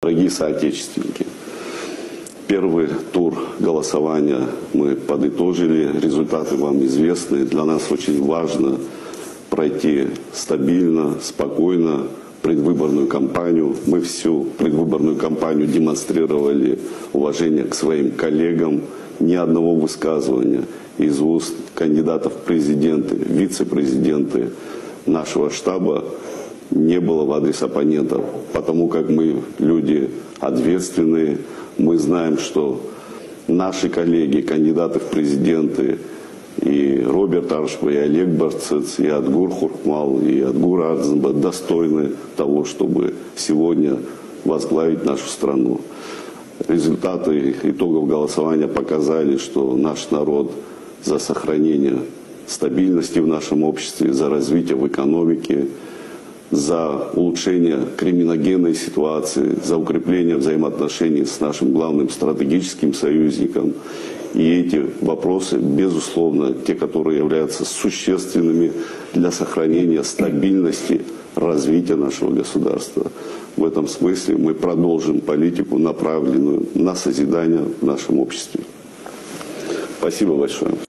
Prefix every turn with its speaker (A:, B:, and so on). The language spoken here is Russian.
A: Дорогие соотечественники, первый тур голосования мы подытожили, результаты вам известны. Для нас очень важно пройти стабильно, спокойно предвыборную кампанию. Мы всю предвыборную кампанию демонстрировали уважение к своим коллегам. Ни одного высказывания из уст кандидатов в президенты, вице-президенты нашего штаба не было в адрес оппонентов, потому как мы люди ответственные, мы знаем, что наши коллеги, кандидаты в президенты, и Роберт Аршпо, и Олег Барцец, и Адгур Хуркмал, и Адгур Ардзанба достойны того, чтобы сегодня возглавить нашу страну. Результаты итогов голосования показали, что наш народ за сохранение стабильности в нашем обществе, за развитие в экономике, за улучшение криминогенной ситуации, за укрепление взаимоотношений с нашим главным стратегическим союзником. И эти вопросы, безусловно, те, которые являются существенными для сохранения стабильности развития нашего государства. В этом смысле мы продолжим политику, направленную на созидание в нашем обществе. Спасибо большое.